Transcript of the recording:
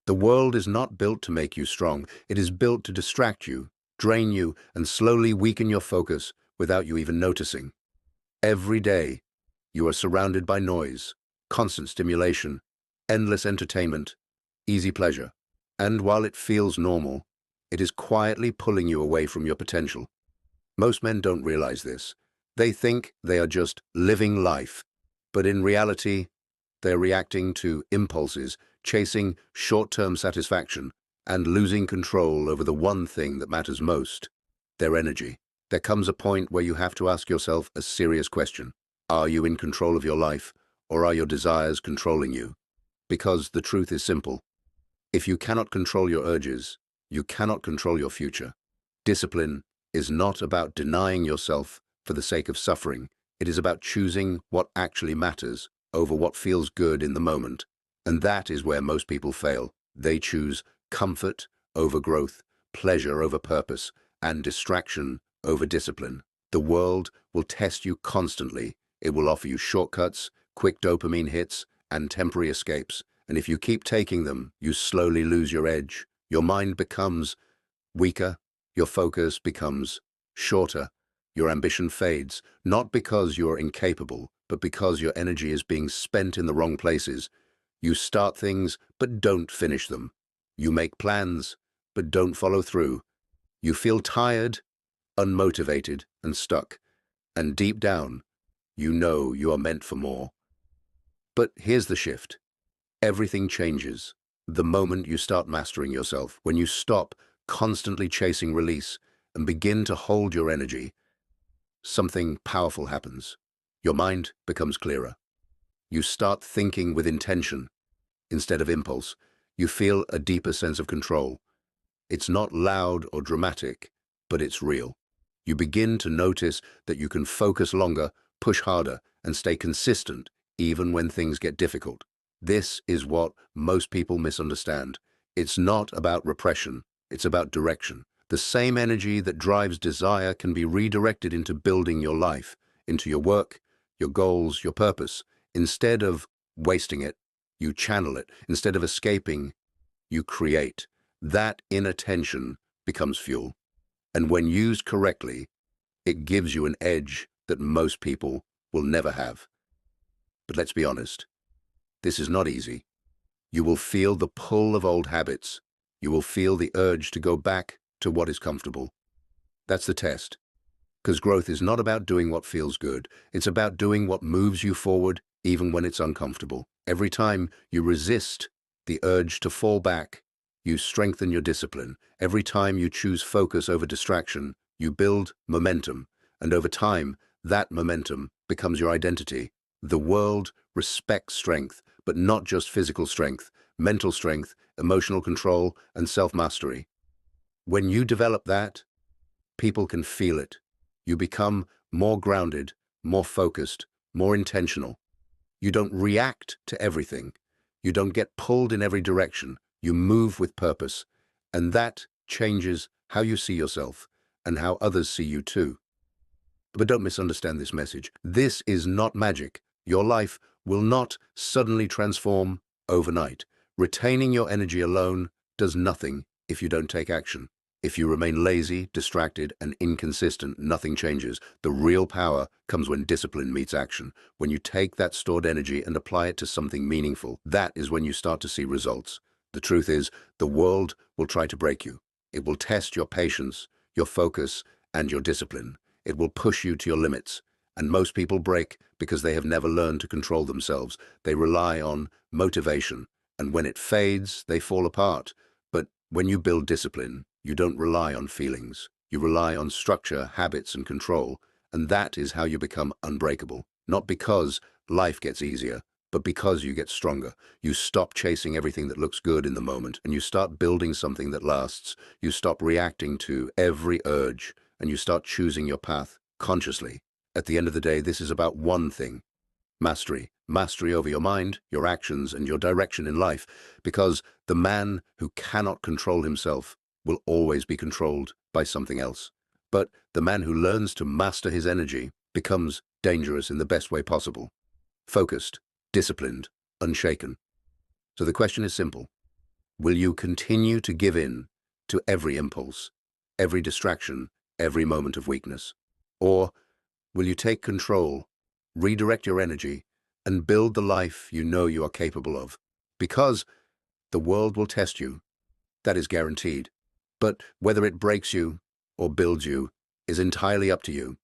The world is not built to make you strong. It is built to distract you, drain you, and slowly weaken your focus without you even noticing. Every day, you are surrounded by noise, constant stimulation, endless entertainment, easy pleasure. And while it feels normal, it is quietly pulling you away from your potential. Most men don't realize this. They think they are just living life, but in reality, they're reacting to impulses, chasing short-term satisfaction, and losing control over the one thing that matters most, their energy. There comes a point where you have to ask yourself a serious question. Are you in control of your life, or are your desires controlling you? Because the truth is simple. If you cannot control your urges, you cannot control your future. Discipline is not about denying yourself for the sake of suffering. It is about choosing what actually matters over what feels good in the moment. And that is where most people fail. They choose comfort over growth, pleasure over purpose, and distraction over discipline. The world will test you constantly. It will offer you shortcuts, quick dopamine hits, and temporary escapes. And if you keep taking them, you slowly lose your edge. Your mind becomes weaker, your focus becomes shorter, your ambition fades, not because you are incapable, but because your energy is being spent in the wrong places. You start things, but don't finish them. You make plans, but don't follow through. You feel tired, unmotivated, and stuck. And deep down, you know you are meant for more. But here's the shift. Everything changes the moment you start mastering yourself, when you stop constantly chasing release and begin to hold your energy. Something powerful happens. Your mind becomes clearer. You start thinking with intention instead of impulse. You feel a deeper sense of control. It's not loud or dramatic, but it's real. You begin to notice that you can focus longer, push harder, and stay consistent even when things get difficult. This is what most people misunderstand. It's not about repression, it's about direction. The same energy that drives desire can be redirected into building your life, into your work, your goals, your purpose. Instead of wasting it, you channel it. Instead of escaping, you create. That inner tension becomes fuel. And when used correctly, it gives you an edge that most people will never have. But let's be honest, this is not easy. You will feel the pull of old habits. You will feel the urge to go back to what is comfortable. That's the test. Because growth is not about doing what feels good. It's about doing what moves you forward, even when it's uncomfortable. Every time you resist the urge to fall back, you strengthen your discipline. Every time you choose focus over distraction, you build momentum. And over time, that momentum becomes your identity. The world respects strength, but not just physical strength, mental strength, emotional control, and self-mastery. When you develop that, people can feel it. You become more grounded, more focused, more intentional. You don't react to everything. You don't get pulled in every direction. You move with purpose. And that changes how you see yourself and how others see you too. But don't misunderstand this message. This is not magic. Your life will not suddenly transform overnight. Retaining your energy alone does nothing if you don't take action. If you remain lazy, distracted, and inconsistent, nothing changes. The real power comes when discipline meets action. When you take that stored energy and apply it to something meaningful, that is when you start to see results. The truth is, the world will try to break you. It will test your patience, your focus, and your discipline. It will push you to your limits. And most people break because they have never learned to control themselves. They rely on motivation, and when it fades, they fall apart. But when you build discipline, you don't rely on feelings. You rely on structure, habits, and control, and that is how you become unbreakable. Not because life gets easier, but because you get stronger. You stop chasing everything that looks good in the moment, and you start building something that lasts. You stop reacting to every urge, and you start choosing your path consciously. At the end of the day, this is about one thing: mastery. Mastery over your mind, your actions, and your direction in life. Because the man who cannot control himself will always be controlled by something else. But the man who learns to master his energy becomes dangerous in the best way possible. Focused, disciplined, unshaken. So the question is simple. Will you continue to give in to every impulse, every distraction, every moment of weakness? Or will you take control, redirect your energy, and build the life you know you are capable of? Because the world will test you, that is guaranteed. But whether it breaks you or builds you is entirely up to you.